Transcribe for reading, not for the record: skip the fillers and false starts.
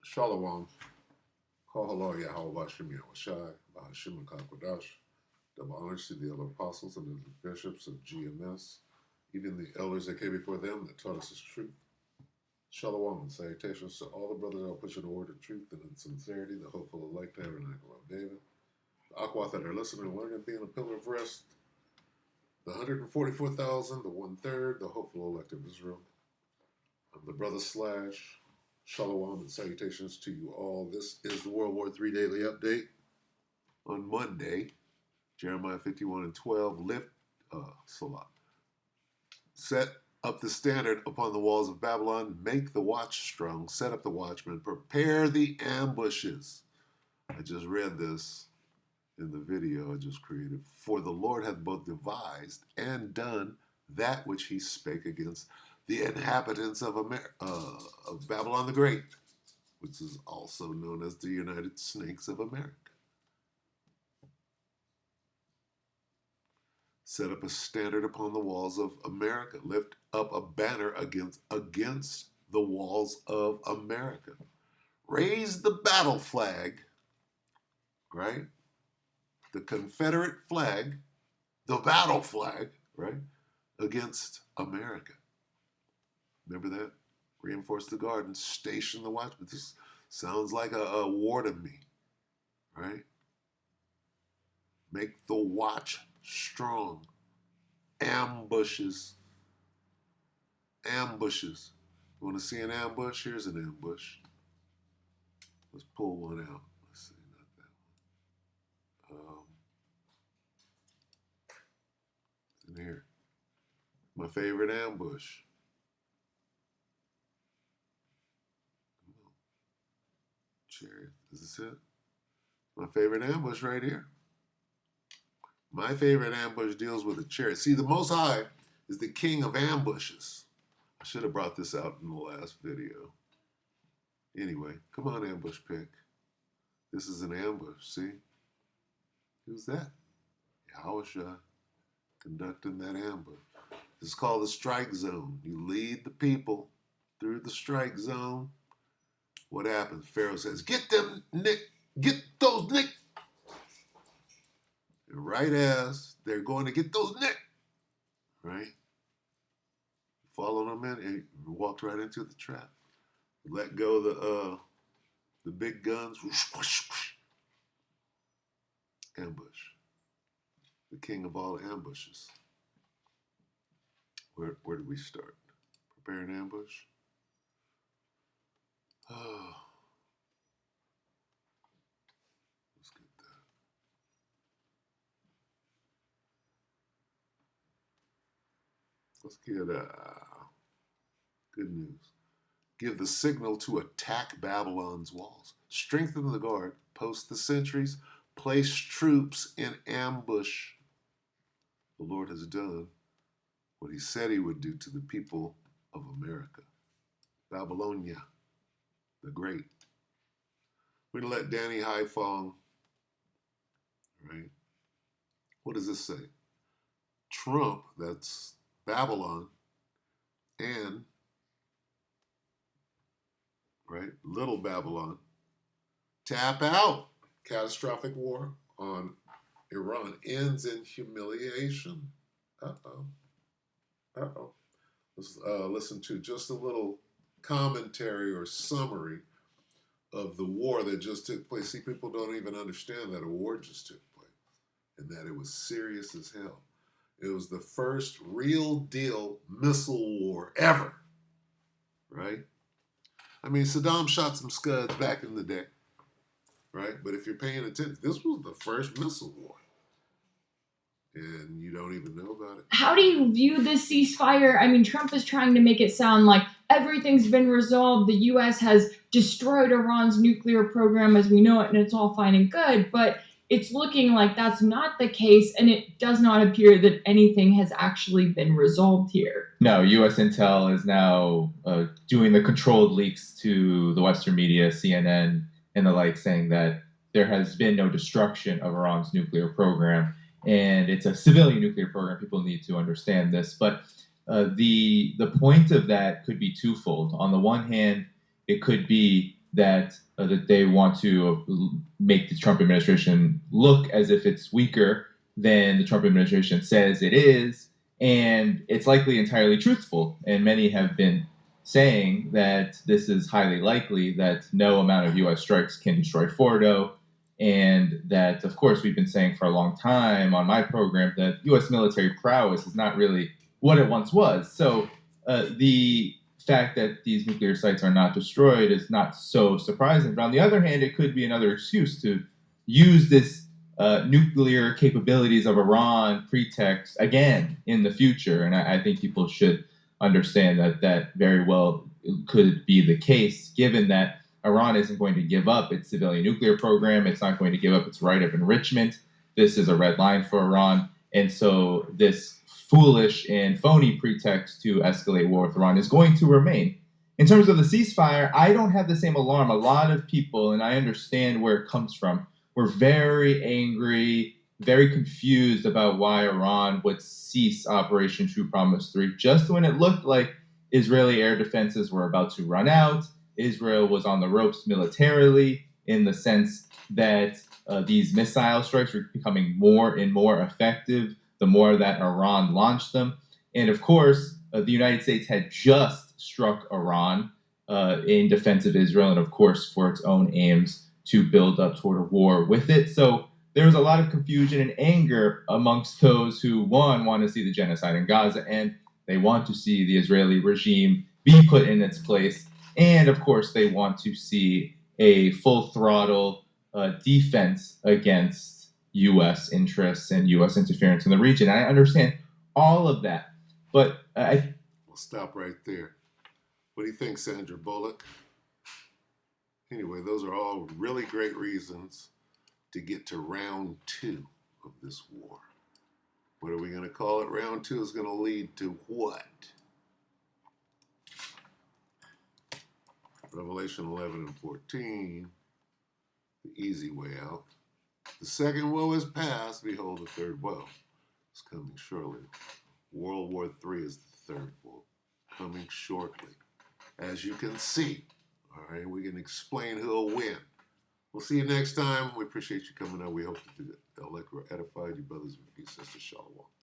Shalom. Kahalo Yahweh Bashem Yahushai, Bahashim Kakodash. Double honors to the other apostles and the bishops of GMS, even the elders that came before them that taught us his truth. Shalom and salutations to all the brothers that are pushing the word of truth and in sincerity, the hopeful elect tabernacle of David, the Aquath that are listening and learning, being a pillar of rest, the 144,000, the 1/3, the hopeful elect of Israel. I'm the brother Slash. Shalom and salutations to you all. This is the WW3 Daily Update on Monday, Jeremiah 51:12. Lift, Salah. Set up the standard upon the walls of Babylon. Make the watch strong. Set up the watchmen. Prepare the ambushes. I just read this in the video I just created. For the Lord hath both devised and done that which he spake against the inhabitants of Babylon the Great, which is also known as the United Snakes of America. Set up a standard upon the walls of America. Lift up a banner against the walls of America. Raise the battle flag, right? The Confederate flag, the battle flag, right? Against America. Remember that? Reinforce the guard and station the watchman. This sounds like a war to me, right? Make the watch strong. Ambushes. Ambushes. You want to see an ambush? Here's an ambush. Let's pull one out. Let's see, not that one. It's in here. My favorite ambush. Chariot. Is this it? My favorite ambush right here. My favorite ambush deals with a chariot. See, the Most High is the king of ambushes. I should have brought this out in the last video. Anyway, come on, ambush pick. This is an ambush, see? Who's that? Yahushua conducting that ambush. This is called the strike zone. You lead the people through the strike zone. What happens? Pharaoh says, get them, Nick. Get those, Nick. And right as they're going to get those, Nick, right? Follow them in and walked right into the trap. Let go of the big guns. Whoosh, whoosh, whoosh. Ambush. The king of all ambushes. Where did we start? Prepare an ambush. Oh. Let's get that. Let's get good news. Give the signal to attack Babylon's walls. Strengthen the guard. Post the sentries. Place troops in ambush. The Lord has done what he said he would do to the people of America. Babylonia the Great. We're going to let Danny Haifong, right? What does this say? Trump, that's Babylon, and, right, Little Babylon, tap out. Catastrophic war on Iran ends in humiliation. Uh-oh. Uh-oh. Let's listen to just a little commentary or summary of the war that just took place. See, people don't even understand that a war just took place and that it was serious as hell. It was the first real deal missile war ever, right? I mean, Saddam shot some scuds back in the day, right? But if you're paying attention, this was the first missile war. And you don't even know about it. How do you view this ceasefire? I mean, Trump is trying to make it sound like everything's been resolved. The U.S. has destroyed Iran's nuclear program as we know it, and it's all fine and good. But it's looking like that's not the case, and it does not appear that anything has actually been resolved here. No, U.S. intel is now doing the controlled leaks to the Western media, CNN, and the like, saying that there has been no destruction of Iran's nuclear program. And it's a civilian nuclear program. People need to understand this. But the point of that could be twofold. On the one hand, it could be that they want to make the Trump administration look as if it's weaker than the Trump administration says it is, and it's likely entirely truthful. And many have been saying that this is highly likely that no amount of U.S. strikes can destroy Fordo, and that, of course, we've been saying for a long time on my program that U.S. military prowess is not really what it once was. So the fact that these nuclear sites are not destroyed is not so surprising. But on the other hand, it could be another excuse to use this nuclear capabilities of Iran pretext again in the future. And I think people should understand that that very well could be the case, given that Iran isn't going to give up its civilian nuclear program. It's not going to give up its right of enrichment. This is a red line for Iran. And so this foolish and phony pretext to escalate war with Iran is going to remain. In terms of the ceasefire, I don't have the same alarm. A lot of people, and I understand where it comes from, were very angry, very confused about why Iran would cease Operation True Promise 3 just when it looked like Israeli air defenses were about to run out. Israel was on the ropes militarily in the sense that these missile strikes were becoming more and more effective the more that Iran launched them. And of course, the United States had just struck Iran in defense of Israel and, of course, for its own aims to build up toward a war with it. So there was a lot of confusion and anger amongst those who, one, want to see the genocide in Gaza, and they want to see the Israeli regime be put in its place. And, of course, they want to see a full throttle defense against U.S. interests and U.S. interference in the region. I understand all of that, but We'll stop right there. What do you think, Sandra Bullock? Anyway, those are all really great reasons to get to round 2 of this war. What are we going to call it? Round 2 is going to lead to what? Revelation 11 and 14, the easy way out. The second woe is past. Behold, the third woe is coming shortly. World War III is the third woe, coming shortly. As you can see, all right, we can explain who'll win. We'll see you next time. We appreciate you coming out. We hope that the lecture edified you, brothers and sisters. Shalom.